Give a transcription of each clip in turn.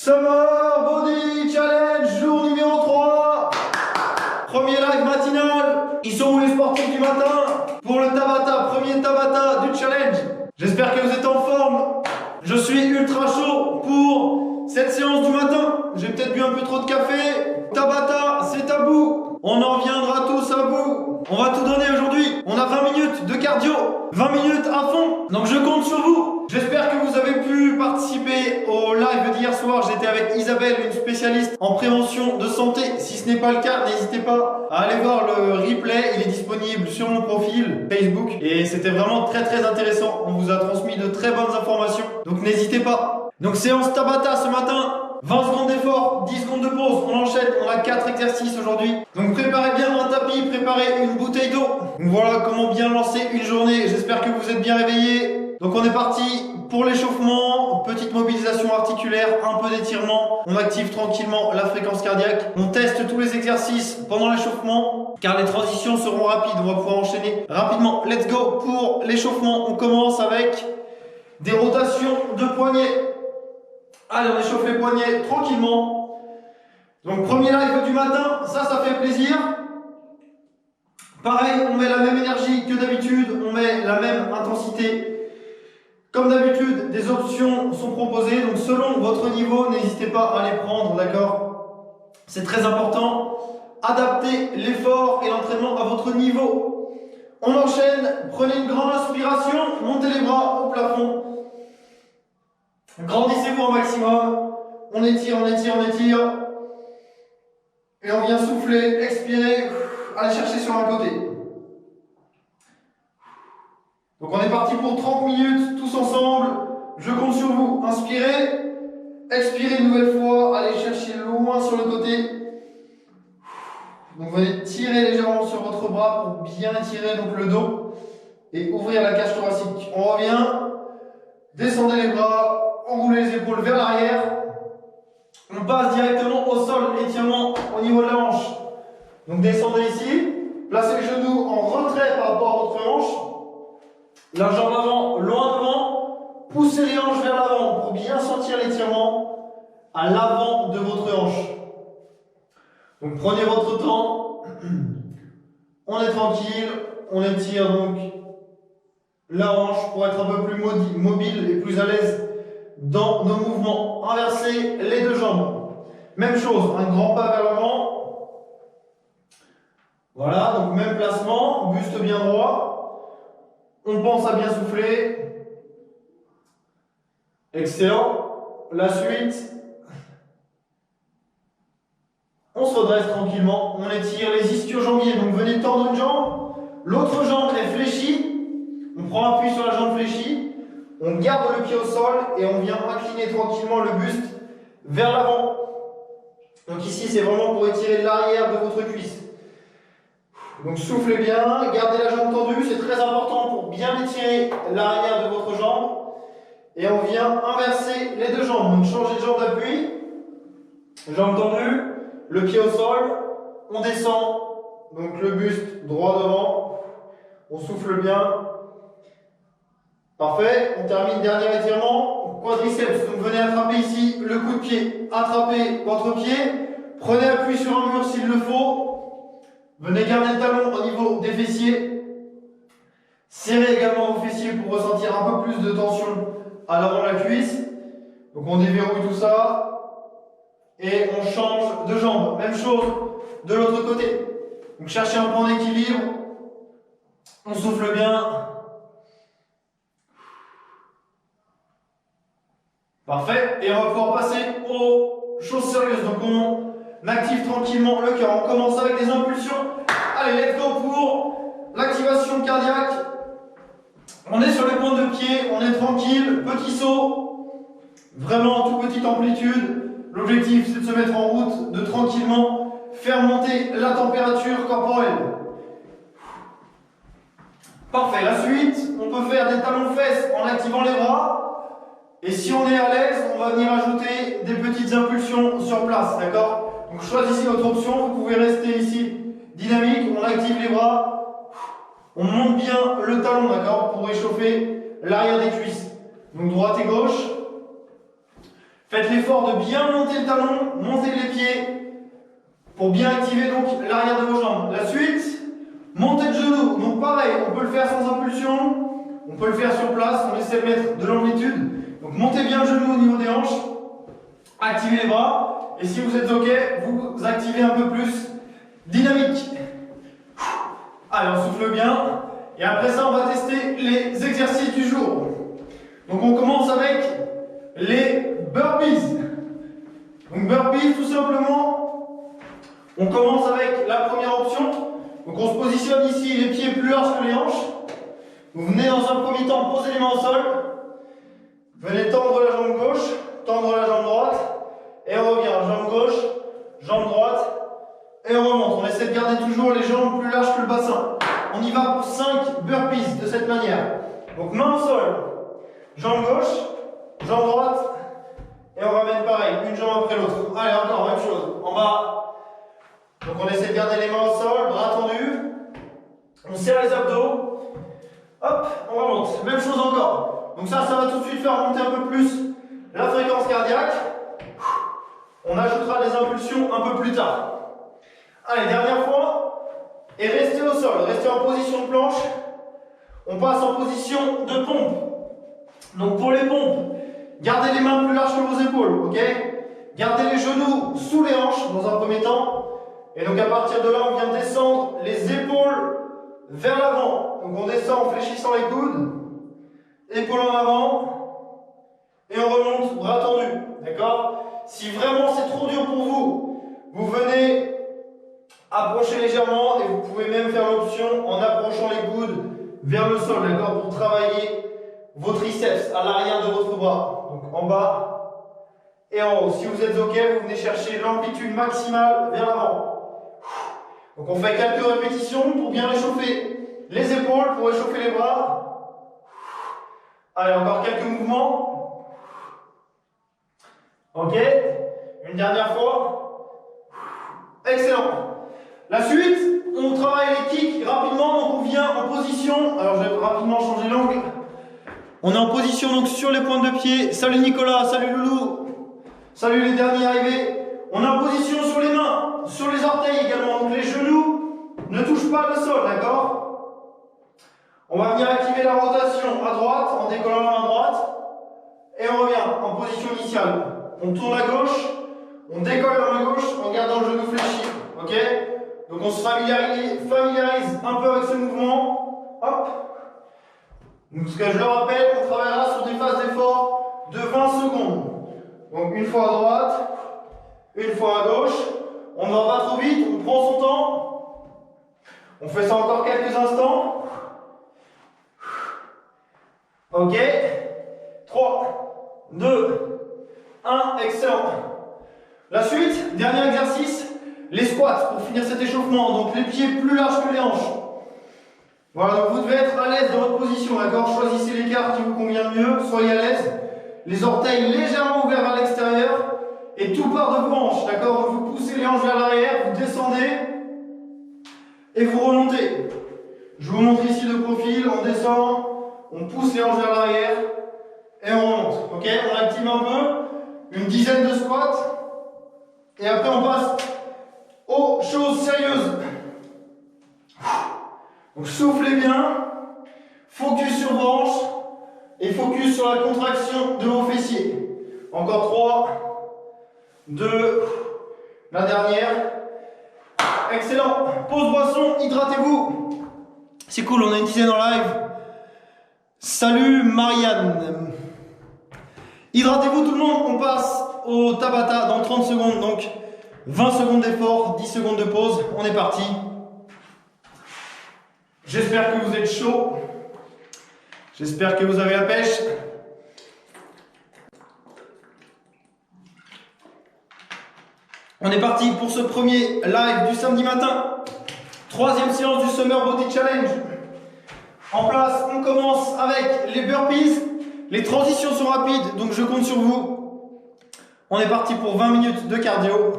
Summer Body Challenge, jour numéro 3. Premier live matinal. Ils sont où les sportifs du matin? Pour le Tabata, premier Tabata du challenge. J'espère que vous êtes en forme. Je suis ultra chaud pour cette séance du matin. J'ai peut-être bu un peu trop de café. Tabata, c'est à bout. On en reviendra tous à bout. On va tout donner aujourd'hui. On a 20 minutes de cardio. 20 minutes à fond. Donc je compte sur vous. J'espère que vous avez pu participer au live d'hier soir. J'étais avec Isabelle, une spécialiste en prévention de santé. Si ce n'est pas le cas, n'hésitez pas à aller voir le replay. Il est disponible sur mon profil Facebook. Et c'était vraiment très intéressant. On vous a transmis de très bonnes informations. Donc n'hésitez pas. Donc séance Tabata ce matin. 20 secondes d'effort, 10 secondes de pause, on enchaîne, on a 4 exercices aujourd'hui. Donc préparez bien un tapis, préparez une bouteille d'eau. Donc voilà comment bien lancer une journée, j'espère que vous êtes bien réveillés. Donc on est parti pour l'échauffement, petite mobilisation articulaire, un peu d'étirement. On active tranquillement la fréquence cardiaque. On teste tous les exercices pendant l'échauffement, car les transitions seront rapides, on va pouvoir enchaîner rapidement. Let's go pour l'échauffement, on commence avec des rotations de poignets. Allez, on échauffe les poignets tranquillement. Donc premier live du matin, ça fait plaisir. Pareil, on met la même énergie que d'habitude, on met la même intensité. Comme d'habitude, des options sont proposées, donc selon votre niveau, n'hésitez pas à les prendre, d'accord? C'est très important. Adaptez l'effort et l'entraînement à votre niveau. On enchaîne, prenez une grande inspiration, montez les bras au plafond. Grandissez-vous au maximum. On étire. Et on vient souffler, expirer, aller chercher sur un côté. Donc on est parti pour 30 minutes, tous ensemble. Je compte sur vous. Inspirez, expirez une nouvelle fois, allez chercher loin sur le côté. Donc vous allez tirer légèrement sur votre bras pour bien étirer donc le dos et ouvrir la cage thoracique. On revient, descendez les bras. Enroulez les épaules vers l'arrière. On passe directement au sol, étirement au niveau de la hanche. Donc descendez ici, placez les genoux en retrait par rapport à votre hanche. La jambe avant, loin devant. Poussez les hanches vers l'avant pour bien sentir l'étirement à l'avant de votre hanche. Donc prenez votre temps. On est tranquille, on étire donc la hanche pour être un peu plus mobile et plus à l'aise dans nos mouvements. Inversez les deux jambes. Même chose, un grand pas vers l'avant. Voilà, donc même placement, buste bien droit. On pense à bien souffler. Excellent. La suite. On se redresse tranquillement. On étire les ischio-jambiers. Donc venez tendre une jambe. L'autre jambe est fléchie. On prend appui sur la jambe fléchie. On garde le pied au sol et on vient incliner tranquillement le buste vers l'avant. Donc ici, c'est vraiment pour étirer l'arrière de votre cuisse. Donc soufflez bien, gardez la jambe tendue, c'est très important pour bien étirer l'arrière de votre jambe. Et on vient inverser les deux jambes. Donc changez de jambe d'appui, jambe tendue, le pied au sol, on descend, donc le buste droit devant, on souffle bien. Parfait, on termine, dernier étirement, quadriceps, donc venez attraper ici le coup de pied, attrapez votre pied, prenez appui sur un mur s'il le faut, venez garder le talon au niveau des fessiers, serrez également vos fessiers pour ressentir un peu plus de tension à l'avant de la cuisse, donc on déverrouille tout ça, et on change de jambe, même chose de l'autre côté, donc cherchez un point d'équilibre, on souffle bien. Parfait, et on va pouvoir passer aux choses sérieuses. Donc on active tranquillement le cœur. On commence avec des impulsions. Allez, let's go pour l'activation cardiaque. On est sur les pointes de pied, on est tranquille, petit saut, vraiment en toute petite amplitude. L'objectif c'est de se mettre en route, de tranquillement faire monter la température corporelle. Parfait, la suite, on peut faire des talons-fesses en activant les bras. Et si on est à l'aise, on va venir ajouter des petites impulsions sur place, d'accord? Donc choisissez votre option, vous pouvez rester ici dynamique, on active les bras, on monte bien le talon, d'accord? Pour réchauffer l'arrière des cuisses. Donc droite et gauche. Faites l'effort de bien monter le talon, monter les pieds pour bien activer donc l'arrière de vos jambes. La suite, montée de genou. Donc pareil, on peut le faire sans impulsion, on peut le faire sur place, on essaie de mettre de l'amplitude. Donc montez bien le genou au niveau des hanches, activez les bras, et si vous êtes OK, vous activez un peu plus. Dynamique. Allez, on souffle bien. Et après ça, on va tester les exercices du jour. Donc on commence avec les burpees. Donc burpees, tout simplement, on commence avec la première option. Donc on se positionne ici, les pieds plus larges que les hanches. Vous venez dans un premier temps poser les mains au sol. Venez tendre la jambe gauche, tendre la jambe droite. Et on revient, jambe gauche, jambe droite. Et on remonte. On essaie de garder toujours les jambes plus larges que le bassin. On y va pour 5 burpees de cette manière. Donc main au sol, jambe gauche, jambe droite. Et on ramène pareil, une jambe après l'autre. Allez, encore, même chose. En bas. Donc on essaie de garder les mains au sol, bras tendus. On serre les abdos. Hop, on remonte. Même chose encore. Donc ça va tout de suite faire monter un peu plus la fréquence cardiaque. On ajoutera des impulsions un peu plus tard. Allez, dernière fois. Et restez au sol, restez en position de planche. On passe en position de pompe. Donc pour les pompes, gardez les mains plus larges que vos épaules, ok? Gardez les genoux sous les hanches dans un premier temps. Et donc à partir de là, on vient descendre les épaules vers l'avant. Donc on descend en fléchissant les coudes. Épaules en avant. Et on remonte, bras tendus, d'accord? Si vraiment c'est trop dur pour vous, vous venez approcher légèrement et vous pouvez même faire l'option en approchant les coudes vers le sol, d'accord? Pour travailler vos triceps à l'arrière de votre bras. Donc en bas et en haut. Si vous êtes OK, vous venez chercher l'amplitude maximale vers l'avant. Donc on fait quelques répétitions pour bien réchauffer les épaules, pour réchauffer les bras. Allez, encore quelques mouvements. OK? Une dernière fois. Excellent. La suite, on travaille les kicks rapidement, donc on vient en position. Alors je vais rapidement changer l'angle. On est en position donc sur les pointes de pied. Salut Nicolas, salut Loulou. Salut les derniers arrivés. On est en position sur les mains, sur les orteils également. Donc les genoux ne touchent pas le sol, d'accord? On va venir activer la rotation à droite en décollant la main droite. Et on revient en position initiale. On tourne à gauche, on décolle la main gauche en gardant le genou fléchi. Ok? Donc on se familiarise un peu avec ce mouvement. Hop. Donc ce que je le rappelle, on travaillera sur des phases d'effort de 20 secondes. Donc une fois à droite, une fois à gauche. On ne va pas trop vite, on prend son temps. On fait ça encore quelques instants. Ok. 3, 2, 1, excellent. La suite, dernier exercice, les squats pour finir cet échauffement. Donc les pieds plus larges que les hanches. Voilà, donc vous devez être à l'aise dans votre position, d'accord? Choisissez l'écart qui vous convient le mieux, soyez à l'aise. Les orteils légèrement ouverts vers l'extérieur et tout part de vos hanches, d'accord? Vous poussez les hanches vers l'arrière, vous descendez et vous remontez. Je vous montre ici de profil, on descend, on pousse les hanches vers l'arrière et on remonte, ok? On active un peu, une dizaine de squats et après on passe aux choses sérieuses. Donc soufflez bien, focus sur vos hanches et focus sur la contraction de vos fessiers. Encore 3, 2, la dernière. Excellent. Pause boisson, hydratez-vous. C'est cool, on a une dizaine en live. Salut Marianne. Hydratez-vous tout le monde, on passe au Tabata dans 30 secondes. Donc 20 secondes d'effort, 10 secondes de pause. On est parti. J'espère que vous êtes chaud. J'espère que vous avez la pêche. On est parti pour ce premier live du samedi matin. Troisième séance du Summer Body Challenge. En place, on commence avec les burpees. Les transitions sont rapides, donc je compte sur vous. On est parti pour 20 minutes de cardio.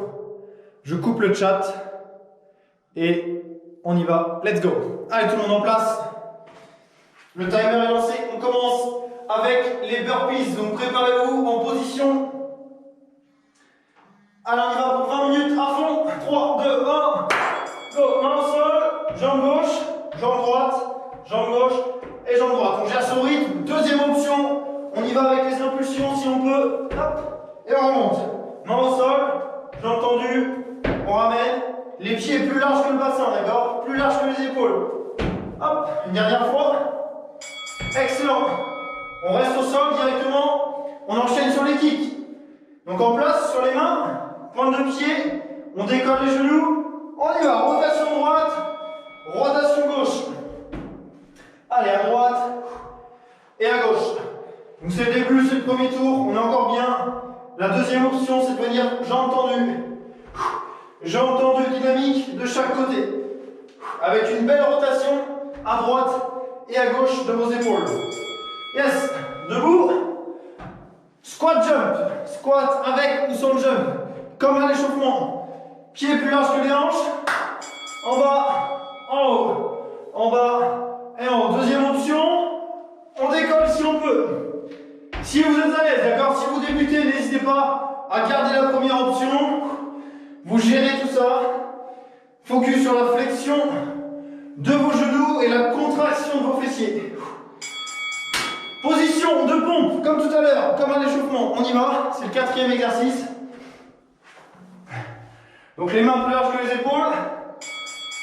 Je coupe le chat. Et on y va. Let's go. Allez, tout le monde en place. Le timer est lancé. On commence avec les burpees. Donc préparez-vous en position Allez, on y va pour 20 minutes à fond. 3, 2, 1. Go. Main au sol, jambe gauche, jambe droite, jambe gauche et jambe droite. On gère son rythme. Deuxième option, on y va avec les impulsions si on peut. Hop, et on remonte. Main au sol, jambe tendue, on ramène. Les pieds plus larges que le bassin, d'accord? Plus larges que les épaules. Hop, une dernière fois. Excellent. On reste au sol directement. On enchaîne sur les kicks. Donc en place, sur les mains, pointe de pied, on décolle les genoux. On y va, rotation droite, rotation gauche. Allez, à droite et à gauche. Donc c'est le début, c'est le premier tour, on est encore bien. La deuxième option, c'est de venir jambes tendues. Jambes tendues dynamiques de chaque côté. Avec une belle rotation à droite et à gauche de vos épaules. Yes, debout. Squat jump. Squat avec ou sans le jump. Comme à l'échauffement. Pieds plus larges que les hanches. En bas, en haut. En bas et en haut. Deuxième option, on décolle si on peut. Si vous êtes à l'aise, d'accord? Si vous débutez, n'hésitez pas à garder la première option. Vous gérez tout ça. Focus sur la flexion de vos genoux et la contraction de vos fessiers. Position de pompe, comme tout à l'heure, comme à l'échauffement. On y va, c'est le quatrième exercice. Donc les mains plus larges que les épaules.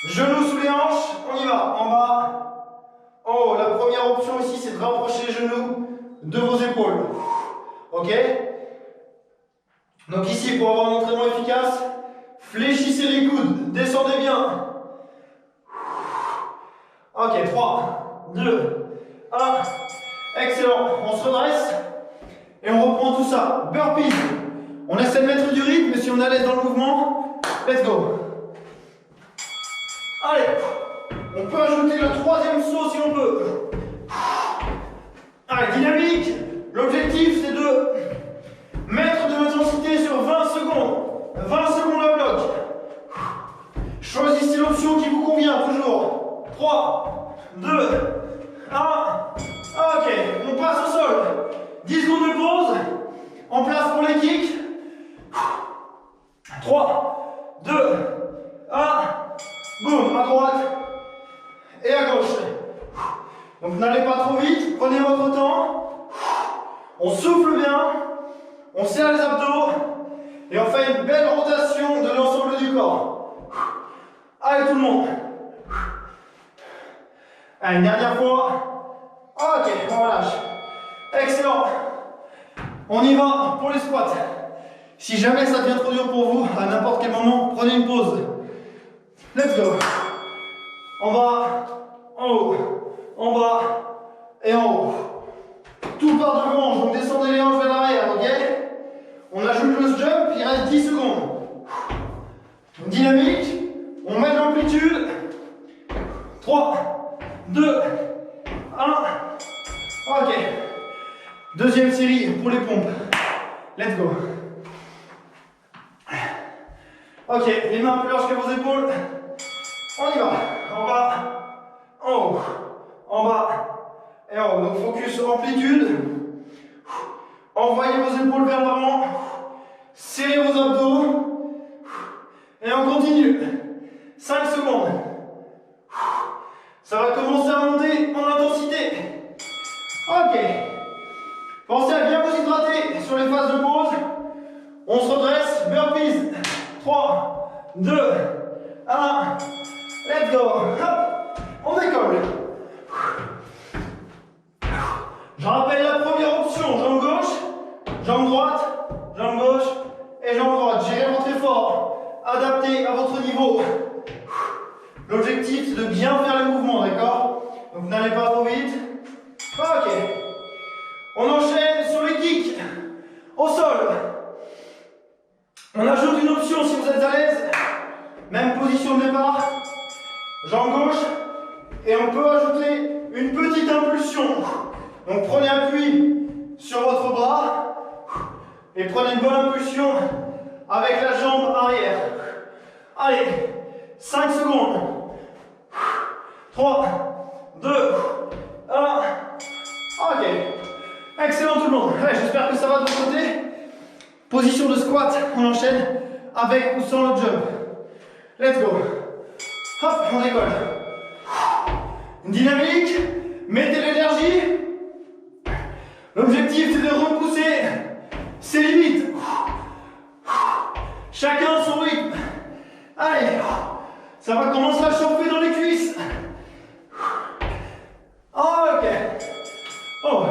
Genoux sous les hanches, on y va. En bas, en haut. La première option ici, c'est de rapprocher les genoux de vos épaules. Ok? Donc ici, pour avoir un entraînement efficace, fléchissez les coudes, descendez bien. Ok, 3, 2, 1. Excellent. On se redresse et on reprend tout ça. Burpees. On essaie de mettre du rythme, mais si on est à l'aise dans le mouvement, let's go. Allez, on peut ajouter le troisième saut si on peut. Allez, dynamique. L'objectif, c'est de mettre de l'intensité sur 20 secondes. 20 secondes à bloc. Choisissez l'option qui vous convient, toujours. 3, 2, 1. Ok, on passe au sol. 10 secondes de pause. En place pour les kicks. 3, 2, 1. Boum, à droite et à gauche. Donc n'allez pas trop vite, prenez votre temps. On souffle bien. On serre les abdos. Et on fait une belle rotation de l'ensemble du corps. Allez tout le monde. Allez, une dernière fois. Ok, on relâche. Excellent. On y va pour les squats. Si jamais ça devient trop dur pour vous, à n'importe quel moment, prenez une pause. Let's go. En bas, en haut, en bas et en haut. Tout part de hanche, donc descendez les hanches vers l'arrière, ok? On ajoute le jump, il reste 10 secondes. Dynamique, on met de l'amplitude. 3, 2, 1. Ok. Deuxième série pour les pompes. Let's go. Ok, les mains plus larges que vos épaules. On y va. En bas, en haut, en bas et en haut. Donc focus sur amplitude. Envoyez vos épaules vers l'avant. Serrez vos abdos. Et on continue. 5 secondes. Ça va commencer à monter en intensité. Ok. Pensez à bien vous hydrater sur les phases de pause. On se redresse. Burpees. 3, 2, 1. Let's go. Hop. On décolle. Je rappelle la première option. Jambe gauche, jambe droite, jambe gauche et jambe droite. Gérez votre effort. Adaptez à votre niveau. L'objectif, c'est de bien faire les mouvements, d'accord? Donc n'allez pas trop vite. Ok. On enchaîne sur les kicks. Au sol. On ajoute une option si vous êtes à l'aise. Même position de départ. Jambe gauche. Et on peut ajouter une petite impulsion. Donc prenez appui sur votre bras. Et prenez une bonne impulsion avec la jambe arrière. Allez. 5 secondes. 3, 2, 1. Ok. Excellent tout le monde. Ouais, j'espère que ça va de votre côté. Position de squat, on enchaîne avec ou sans le jump. Let's go. Hop, on décolle. Dynamique, mettez l'énergie. L'objectif c'est de repousser ses limites. Chacun son rythme. Allez, ça va commencer à chauffer dans les cuisses. Ok. Oh.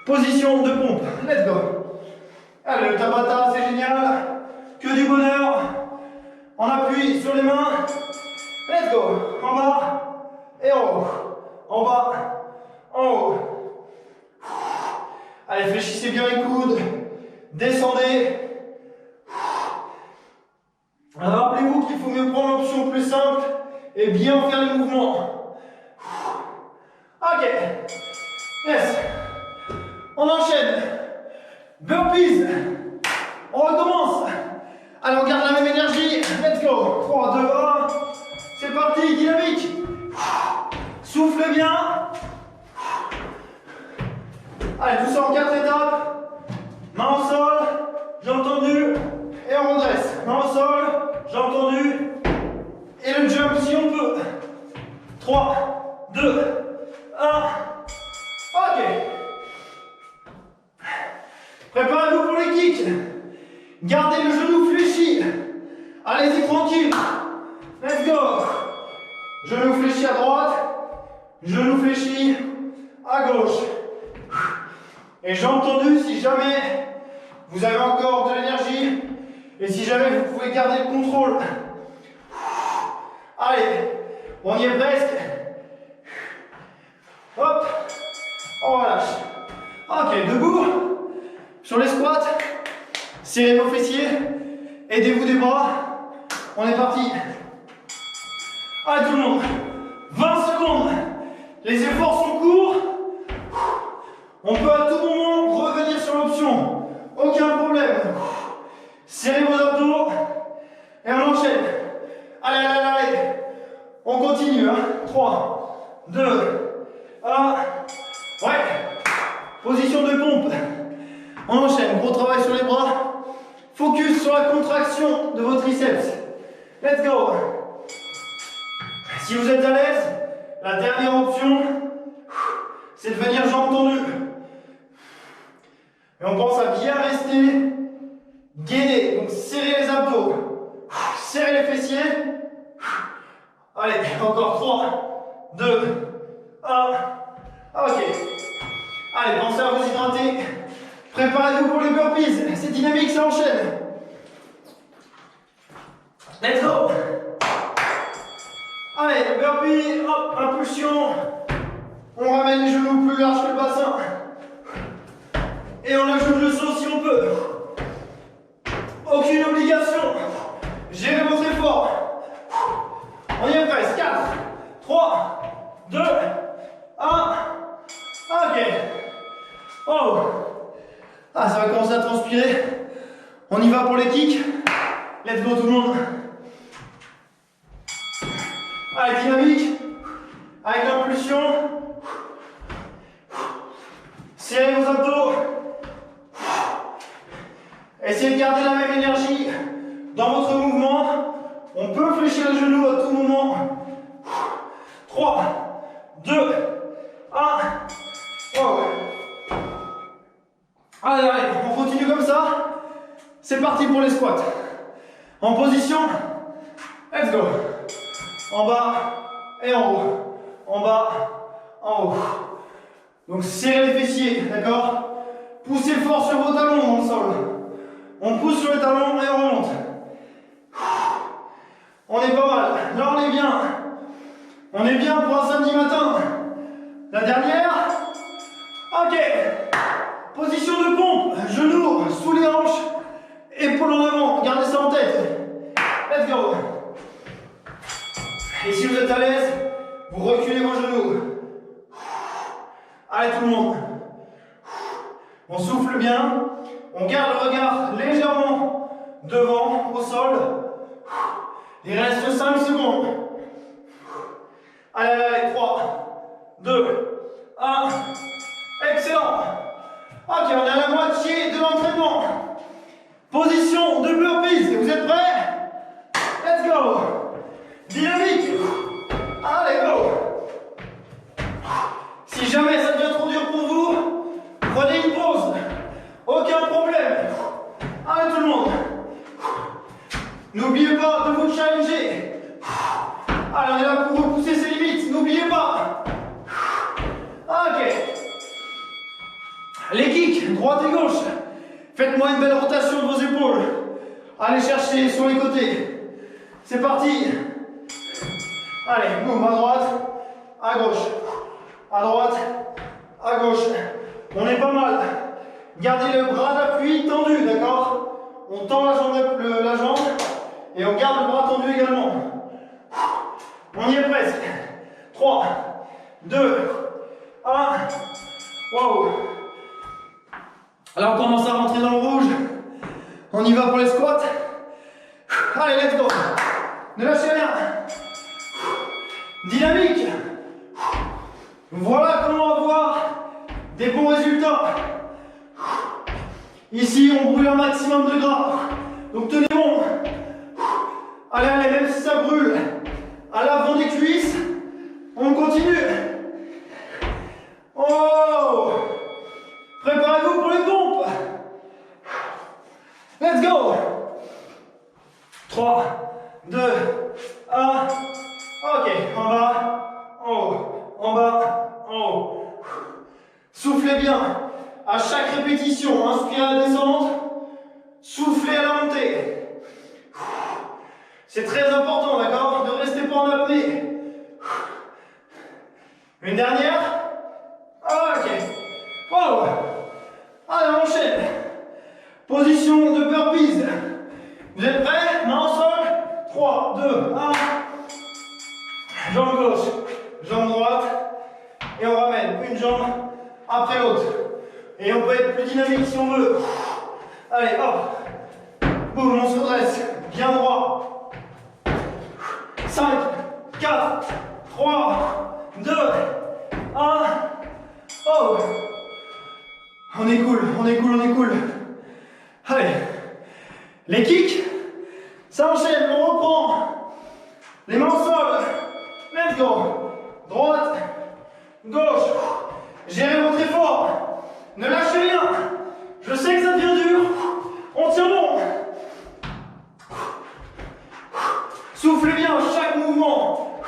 Position de pompe. Let's go. Allez, le Tabata, c'est génial. Que du bonheur. On appuie sur les mains. Let's go. En bas et en haut. En bas, en haut. Allez, fléchissez bien les coudes. Descendez. Rappelez-vous qu'il faut mieux prendre l'option plus simple et bien faire les mouvements. Ok. Yes. On enchaîne. Burpees. On recommence. Allez, on garde la même énergie. Let's go. 3, 2, 1. C'est parti, dynamique. Souffle bien. Allez, tout ça en 4 étapes. Main au sol, jambes tendues. Et on redresse. Main au sol, jambes tendues. Et le jump si on peut. 3, 2, 1. Ok. Préparez-vous pour les kicks. Gardez le genou fléchi. Allez-y tranquille. Let's go. Genou fléchi à droite. Genou fléchi à gauche. Et jambes tendues si jamais vous avez encore de l'énergie. Et si jamais vous pouvez garder le contrôle. Allez, on y est presque. Hop, on relâche. Ok, debout. Sur les squats, serrez vos fessiers, aidez-vous des bras. On est parti. Allez tout le monde, 20 secondes. Les efforts sont courts. On peut à tout moment revenir sur l'option. Aucun problème. Serrez vos abdos et on enchaîne. Allez, allez, allez. On continue. 3, 2, 1. Ouais. Position de pompe. On enchaîne. Gros travail sur les bras. Focus sur la contraction de vos triceps. Let's go. Si vous êtes à l'aise, la dernière option, c'est de venir jambes tendues. Et on pense à bien rester gainé. Donc serrez les abdos. Serrez les fessiers. Allez, encore 3, 2, 1. Ok. Allez, pensez à vous hydrater. Préparez-vous pour les burpees. C'est dynamique, ça enchaîne. Let's go. Allez, burpee, hop, impulsion. On ramène les genoux plus larges que le bassin. Et on ajoute le saut si on peut. Aucune obligation. Gérez votre effort. On y est presque. 4, 3, 2, 1. Ok. Oh. Ah, ça va commencer à transpirer. On y va pour les kicks. Let's go tout le monde. Allez, dynamique. Avec l'impulsion. Serrez vos abdos. Essayez de garder la même énergie dans votre mouvement. On peut fléchir les genoux à tout moment. 3, 2, 1. Oh. Allez, allez, on continue comme ça. C'est parti pour les squats. En position. Let's go. En bas et en haut. En bas, en haut. Donc serrez les fessiers, d'accord? Poussez fort sur vos talons dans le sol. On pousse sur les talons et on remonte. On est pas mal. Là on est bien. On est bien pour un samedi matin. La dernière. Ok. Position de pompe. Genoux sous les hanches. Épaules en avant. Gardez ça en tête. Let's go. Et si vous êtes à l'aise, vous reculez vos genoux. Allez tout le monde. On souffle bien. On garde le regard légèrement devant, au sol. Il reste 5 secondes. Allez, allez, allez. 3, 2, 1. Excellent. Ok, on est à la moitié de l'entraînement. Position de burpees. Vous êtes prêts? Let's go. Dynamique. Allez, go. Si jamais ça devient trop dur pour vous, prenez une pause. Aucun problème. Allez tout le monde. N'oubliez pas de vous challenger. Allez, on est là pour repousser ses limites. N'oubliez pas. Ok. Les kicks, droite et gauche. Faites-moi une belle rotation de vos épaules. Allez chercher sur les côtés. C'est parti. Allez, boum, à droite, à gauche. À droite, à gauche. On est pas mal. Gardez le bras d'appui tendu, d'accord? On tend la jambe et on garde le bras tendu également. On y est presque. 3, 2, 1. Wow. Alors on commence à rentrer dans le rouge. On y va pour les squats. Allez, let's go. Ne lâchez rien. Dynamique. Voilà comment avoir des bons résultats. Ici, on brûle un maximum de gras. Donc tenez bon. Allez, allez, même si ça brûle. À l'avant des cuisses, on continue. Oh! Préparez-vous pour les pompes. Let's go. 3, 2, 1. Ok, en bas, en haut, en bas, en haut. Soufflez bien. À chaque répétition, inspirez à la descente, soufflez à la montée. C'est très important, d'accord? Ne restez pas en apnée. Une dernière. Ok. Wow. Allez, on enchaîne. Position de burpees. Vous êtes prêts? Main au sol. 3, 2, 1. Jambe gauche, jambe droite. Et on ramène une jambe après l'autre. Et on peut être plus dynamique si on veut. Allez, hop. Boum, on se redresse. Bien droit. 5, 4, 3, 2, 1. Oh. On est cool, on est cool, on est cool. Allez. Les kicks. Ça enchaîne, on reprend. Les mains au sol. Let's go. Droite. Gauche. Gérez votre effort. Ne lâchez rien. Je sais que ça devient dur. On tient bon. Soufflez bien chaque mouvement.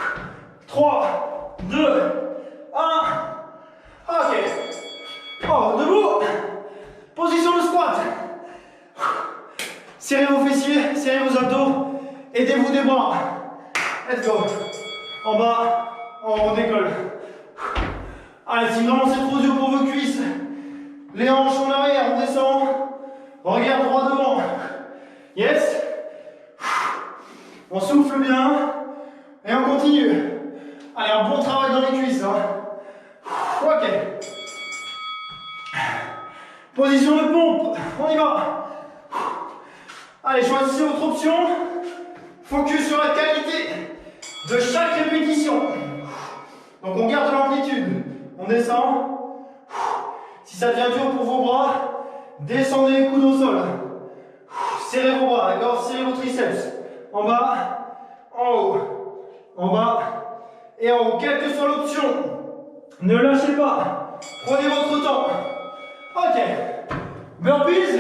3, 2, 1. Ok. Oh, debout. Position de squat. Serrez vos fessiers, serrez vos abdos. Aidez-vous des bras. Let's go. En bas, en haut, on décolle. Allez, si vraiment c'est trop dur pour vos cuisses, les hanches en arrière, on descend. Regarde droit devant. Yes. On souffle bien. Et on continue. Allez, un bon travail dans les cuisses. Hein. Ok. Position de pompe. On y va. Allez, choisissez votre option. Focus sur la qualité de chaque répétition. Donc on garde l'amplitude. On descend. Si ça devient dur pour vos bras, descendez les coudes au sol. Serrez vos bras, d'accord? Serrez vos triceps. En bas, en haut, en bas et en haut. Quelle que soit l'option, ne lâchez pas. Prenez votre temps. Ok. Burpees.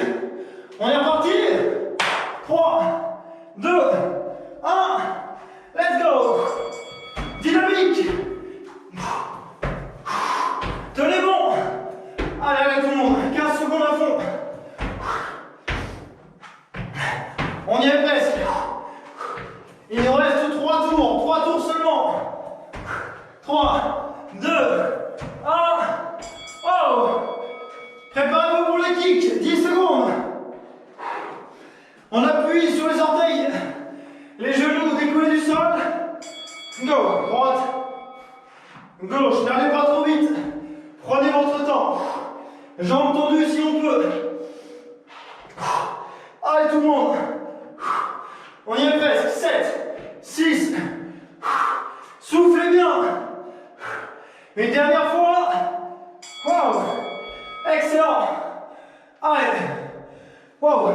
On est reparti. 3, 2, 1. Let's go. Dynamique. Tenez bon. Allez, allez tout le monde. 15 secondes à fond. On y est presque. Il nous reste 3 tours. 3 tours seulement. 3, 2, 1. Oh. Préparez-vous pour les kicks. 10 secondes. On appuie sur les orteils. Les genoux décollés du sol. Go. Droite. Gauche. N'allez pas trop vite. Prenez votre temps. Jambes tendues si on peut. Allez tout le monde. On y est presque. 7, 6. Soufflez bien. Une dernière fois. Wow. Excellent. Allez. Wow.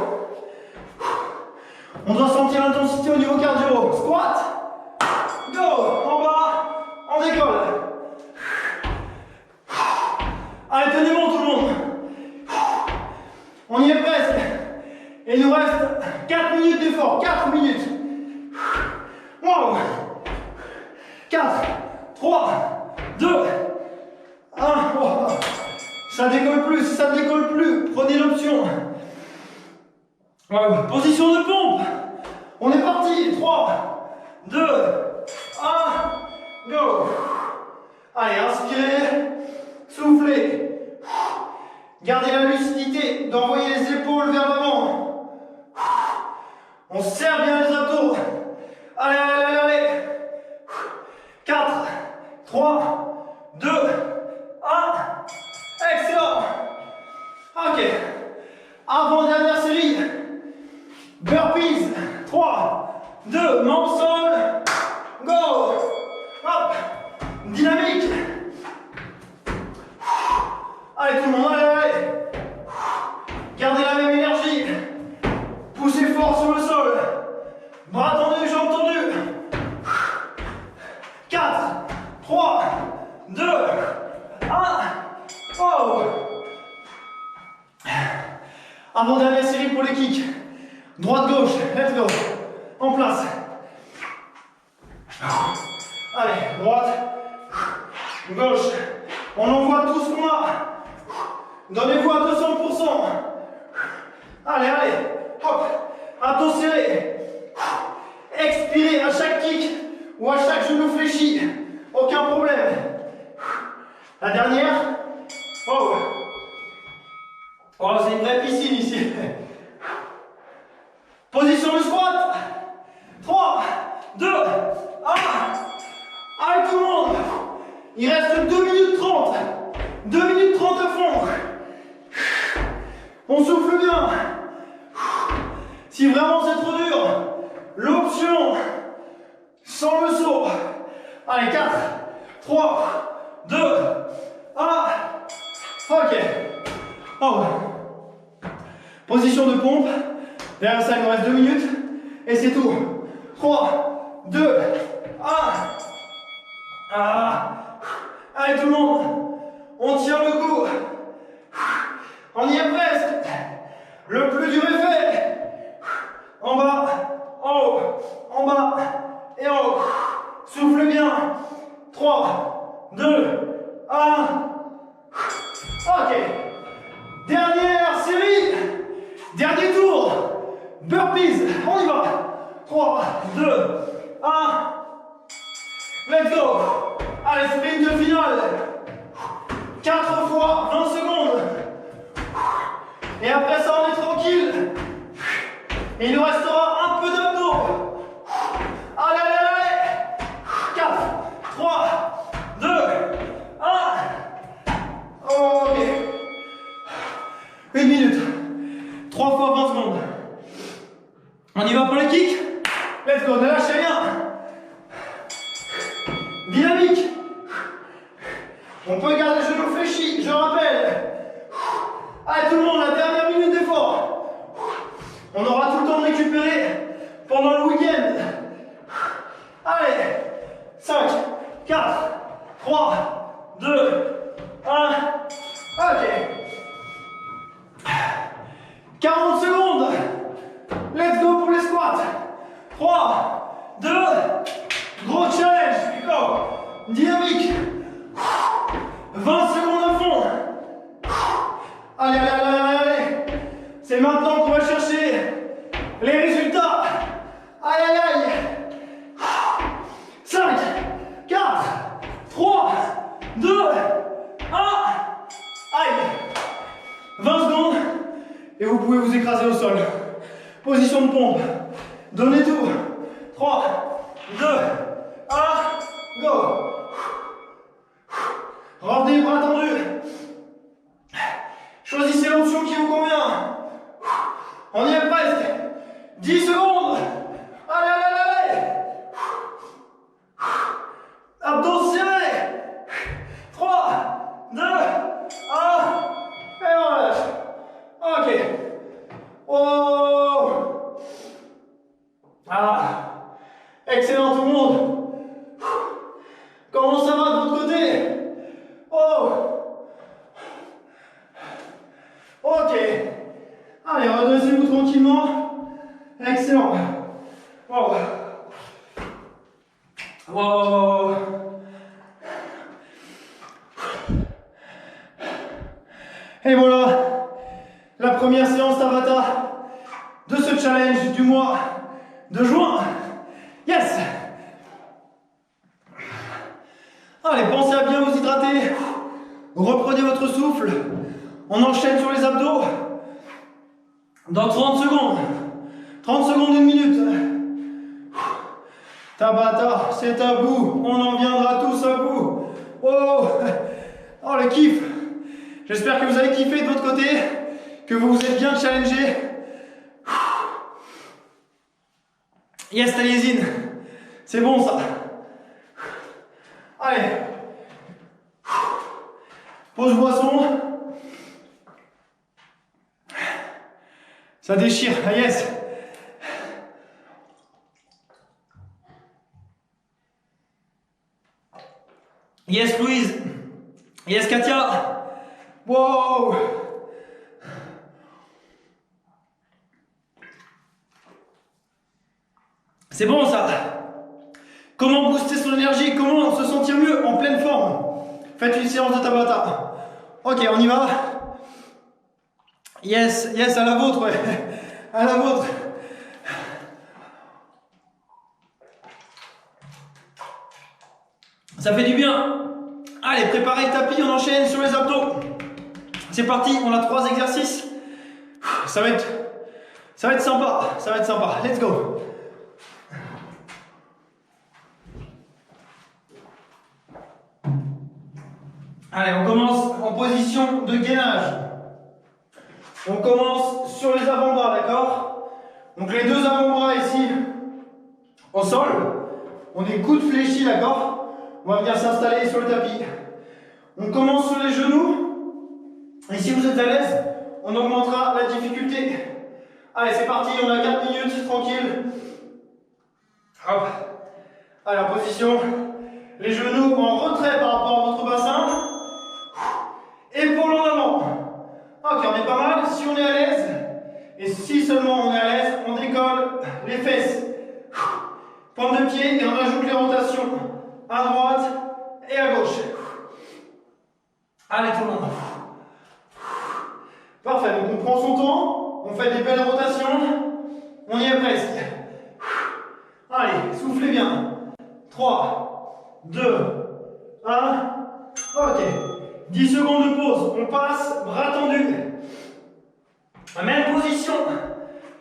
On doit sentir l'intensité au niveau cardio. Squat. Go. En bas. On décolle. Allez, tenez bon tout le monde. On y est presque. Et il nous reste 4 minutes d'effort. 4 minutes. Wow. 4, 3, 2, 1. Oh. Ça décolle plus. Si ça ne décolle plus, prenez l'option. Wow. Position de pompe. On est parti. 3, 2, 1. Go. Allez, inspirez. Soufflez. Gardez la lucidité d'envoyer les épaules vers l'avant. On serre bien les abdos. Allez, allez, allez, allez. 4, 3, 2, 1. Excellent. Ok. Avant-dernière série. Burpees. 3, 2, main au sol. Go. Hop. Dynamique. Allez tout le monde, allez, allez. Gardez la même énergie. Poussez fort sur le sol. Bras tendus, jambes tendues. 4, 3, 2, 1. Oh. Avant-dernière série pour les kicks. Droite-gauche, let's go. En place. Allez, droite, gauche. On envoie tout ce qu'on a. Donnez-vous à 200%. Allez, allez. Hop. Abdos serrés. Expirez à chaque kick ou à chaque genou fléchi. Aucun problème. La dernière. Oh. Oh, c'est une vraie piscine ici. Position de squat. 3, 2, 1. Allez tout le monde. Il reste 2 minutes 30. 2 minutes 30 à fond. On souffle bien. Si vraiment c'est trop dur, l'option sans le saut. Allez, 4, 3, 2, 1. Ok. Oh. Position de pompe. Derrière ça, il nous reste 2 minutes. Et c'est tout. 3, 2, 1. Ah. Allez tout le monde. On tient le coup. On y est presque. Le plus dur est fait. En bas, en haut, en bas et en haut. Souffle bien. 3, 2, 1. Ok. Dernière série. Dernier tour. Burpees. On y va. 3, 2, 1. Let's go. Allez, sprint final. 4 fois 20 secondes. Et après ça, on est tranquille. Et il nous restera un peu d'abdos. Allez, allez, allez. 4, 3, 2, 1. Ok. 1 minute. 3 fois 20 secondes. On y va pour les kicks. Let's go, ne lâchez rien. Dynamique. On peut garder le genou fléchi, je rappelle. Allez tout le monde, la dernière minute d'effort. On aura tout le temps de récupérer pendant le week-end. Allez, 5, 4, 3, 2, 1. Ok. 40 secondes. Let's go pour les squats. 3, 2, gros challenge. Go. Dynamique. 20 secondes à fond. Allez, allez, allez, allez, allez. C'est maintenant qu'on va chercher les résultats. Aïe, aïe, aïe. 5, 4, 3, 2, 1. Aïe. 20 secondes. Et vous pouvez vous écraser au sol. Position de pompe. Donnez tout. 3, 2, 1. Go. Rendez les bras tendus. Choisissez l'option qui vous convient. On y est presque. 10 secondes. Allez, allez, allez, allez. Abdos serrés. 3, 2, 1. Et on relâche. Ok. Oh. 10 secondes. 9, 8, 7, 6, 5, 4, 3, 2, 1. Allez, allez, allez. 10 secondes. 9, 8, 7, 6, 5, 4, 3, 2, 1. Ok. Oh. 10 secondes. 9, 8, 7, 6, 5, 4, 3, 2, 1. Ah, excellent tout le monde. Comment ça va de votre côté? Oh, ok. Allez, redressez-vous tranquillement. Excellent. Wow. Wow. Et voilà, la première séance Tabata de ce challenge du mois de juin. Yes! Allez, pensez à bien vous hydrater. Reprenez votre souffle. On enchaîne sur les abdos. Dans 30 secondes. 30 secondes, 1 minute. Tabata, c'est à bout. On en viendra tous à bout. Oh, oh le kiff. J'espère que vous avez kiffé de votre côté, que vous vous êtes bien challengé. Yes, Taliesin. C'est bon ça. Allez. Pause boisson. Ça déchire. Ah, yes. Yes, Louise. Yes, Katia. Wow. C'est bon ça. Comment booster son énergie? Comment se sentir mieux en pleine forme? Faites une séance de Tabata. Ok, on y va. Yes, yes, à la vôtre, ouais. À la vôtre. Ça fait du bien. Allez, préparez le tapis, on enchaîne sur les abdos. C'est parti, on a 3 exercices. Ça va être sympa, ça va être sympa. Let's go. Allez, on commence en position de gainage. On commence sur les avant-bras, d'accord? Donc les 2 avant-bras ici au sol. On est coudes fléchis, d'accord? On va venir s'installer sur le tapis. On commence sur les genoux. Et si vous êtes à l'aise, on augmentera la difficulté. Allez, c'est parti, on a 4 minutes, tranquille. Hop. Allez, en position. Les genoux en retrait par rapport à votre bassin. Épaules en avant. Ok, on est pas mal. Si on est à l'aise, et si seulement on est à l'aise, on décolle les fesses. Pointe de pied et on ajoute les rotations à droite et à gauche. Allez, tout le monde. Parfait, donc on prend son temps, on fait des belles rotations, on y est presque. Allez, soufflez bien. 3, 2, 1, ok. 10 secondes de pause, on passe, bras tendus. Même position,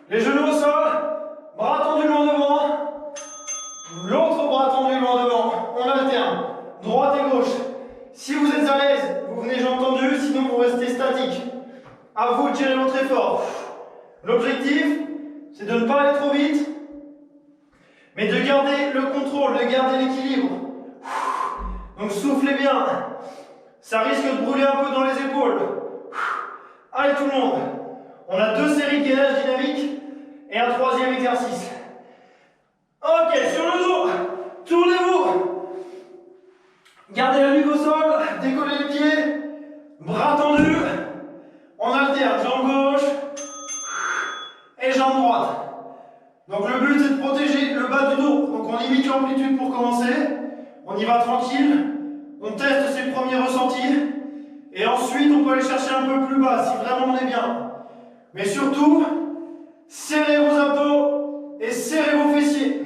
les genoux au sol, bras tendus loin devant, l'autre bras tendu loin devant, on alterne, droite et gauche. Si vous êtes à l'aise, vous venez jambes tendues, sinon vous restez statique. À vous de gérer votre effort. L'objectif, c'est de ne pas aller trop vite, mais de garder le contrôle, de garder l'équilibre. Donc soufflez bien. Ça risque de brûler un peu dans les épaules. Allez tout le monde. On a 2 séries de gainage dynamique et un 3e exercice. Ok, sur le dos, tournez-vous. Gardez la nuque au sol, décollez les pieds, bras tendus. On alterne jambe gauche et jambe droite. Donc le but c'est de protéger le bas du dos. Donc on limite l'amplitude pour commencer. On y va tranquille. On teste ses premiers ressentis. Et ensuite on peut aller chercher un peu plus bas si vraiment on est bien. Mais surtout, serrez vos abdos et serrez vos fessiers.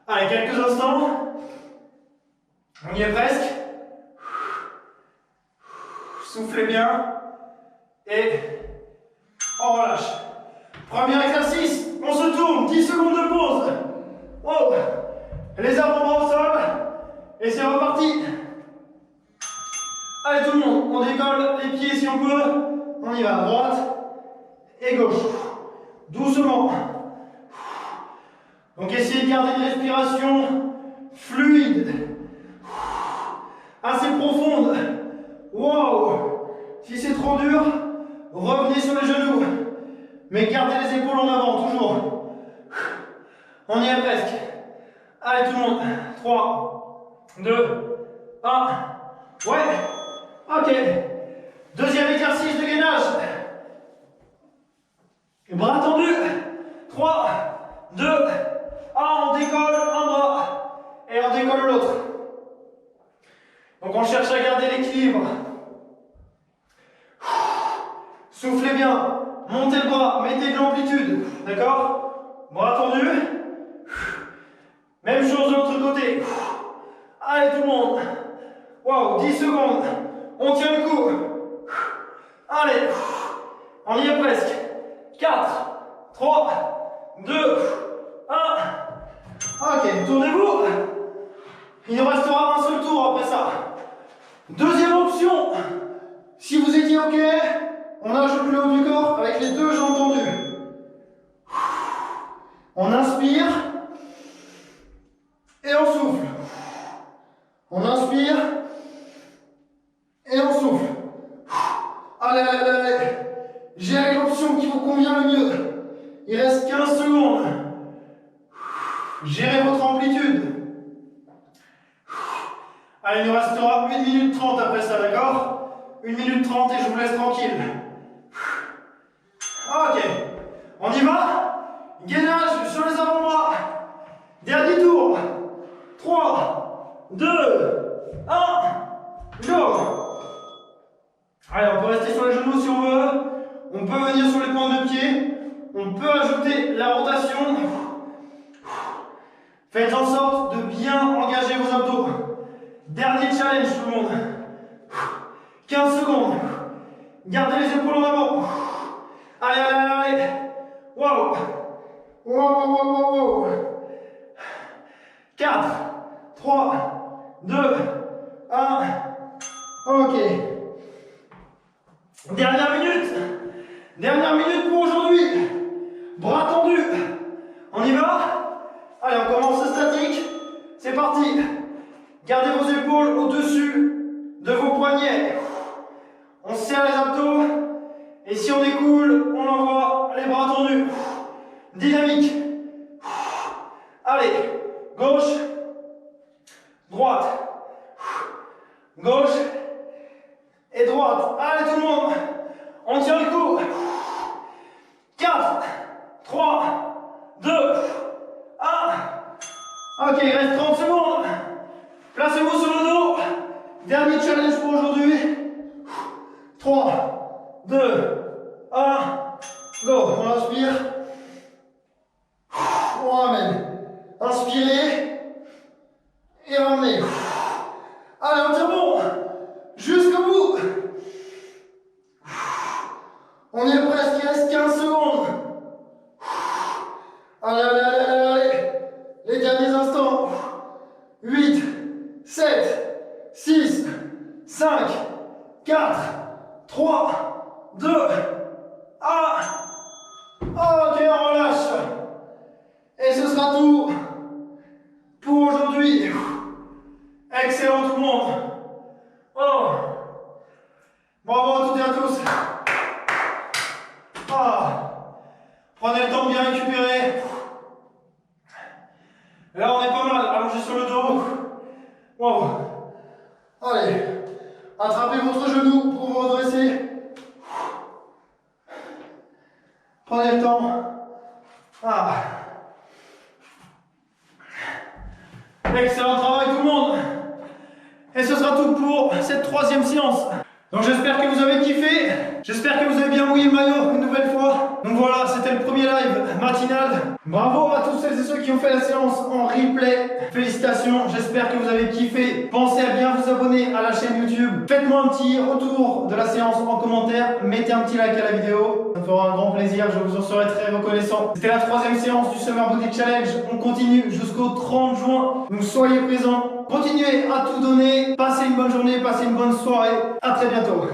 Allez, quelques instants. On y est presque. Soufflez bien. Et on relâche. Premier exercice, on se tourne, 10 secondes de pause. Oh. Les avant-bras au sol. Et c'est reparti. Allez tout le monde, on décolle les pieds si on peut. On y va, droite et gauche. Doucement. Donc essayez de garder une respiration fluide. Assez profonde. Wow. Si c'est trop dur, revenez sur les genoux. Mais gardez les épaules en avant, toujours. On y est presque. Allez tout le monde. 3, 2, 1. Ouais. Ok. Deuxième exercice de gainage. Bras tendus. 3, 2, 1. On décolle un bras et on décolle l'autre. Donc on cherche à garder l'équilibre. Soufflez bien. Montez le bras. Mettez de l'amplitude. D'accord? Bras tendus. Même chose de l'autre côté. Allez tout le monde. Waouh, 10 secondes. On tient le coup. Allez. On y est presque. 4, 3, 2, 1. Ok, tournez-vous. Il nous restera un seul tour après ça. Deuxième option. Si vous étiez ok, on ajoute le haut du corps avec les deux jambes tendues. On inspire. Et on souffle. On inspire. Et on souffle. Allez, allez, allez. Gérez l'option qui vous convient le mieux. Il reste 15 secondes. Gérez votre amplitude. Allez, il nous restera 1 minute 30 après ça, d'accord? 1 minute 30 et je vous laisse tranquille. Ok. On y va? Gainage sur les avant-bras. Dernier tour. 3, 2, 1, go! Allez, on peut rester sur les genoux si on veut. On peut venir sur les pointes de pied. On peut ajouter la rotation. Faites en sorte de bien engager vos abdos. Dernier challenge tout le monde. 15 secondes. Gardez les épaules en avant. Allez, allez, allez. Wow. Wow, wow, wow, wow. 4, 3, 2, 1. Ok. Dernière minute. Dernière minute pour aujourd'hui. Bras tendus. On y va? Allez, on commence statique. C'est parti. Gardez vos épaules au-dessus de vos poignets. On serre les abdos. Et si on découle, on envoie les bras tendus. Dynamique. Allez. Gauche. Droite. Gauche. Et droite. Allez tout le monde. On tient le coup. 4, 3, 2, 1. Ok, il reste 30 secondes. Placez-vous sur le dos. Dernier challenge pour aujourd'hui. 3, 2, 1. Go. On inspire. On ramène. Inspirez. Et ramenez. Allez, on tient bon. Jusqu'au bout. On y est presque, il reste 15 secondes. Allez, allez, allez, allez, allez. Les derniers instants. 8, 7, 6, 5, 4, 3, 2, 1. Ok, on relâche. Et ce sera tout pour aujourd'hui. Excellent tout le monde. Oh. Bravo à toutes et à tous. Prenez le temps de bien récupérer. Là on est pas mal, allongé sur le dos. Wow. Allez, attrapez votre genou pour vous redresser. Prenez le temps. Excellent travail tout le monde. Et ce sera tout pour cette troisième séance. Donc j'espère que vous avez kiffé. J'espère que vous avez bien mouillé le maillot une nouvelle fois. Donc voilà, c'était le premier live matinal. Bravo à tous celles et ceux qui ont fait la séance en replay. Félicitations, j'espère que vous avez kiffé. Pensez à bien vous abonner à la chaîne YouTube. Faites-moi un petit retour de la séance en commentaire. Mettez un petit like à la vidéo. Ça me fera un grand plaisir, je vous en serai très reconnaissant. C'était la troisième séance du Summer Body Challenge. On continue jusqu'au 30 juin. Donc soyez présents. Continuez à tout donner. Passez une bonne journée, passez une bonne soirée. À très bientôt.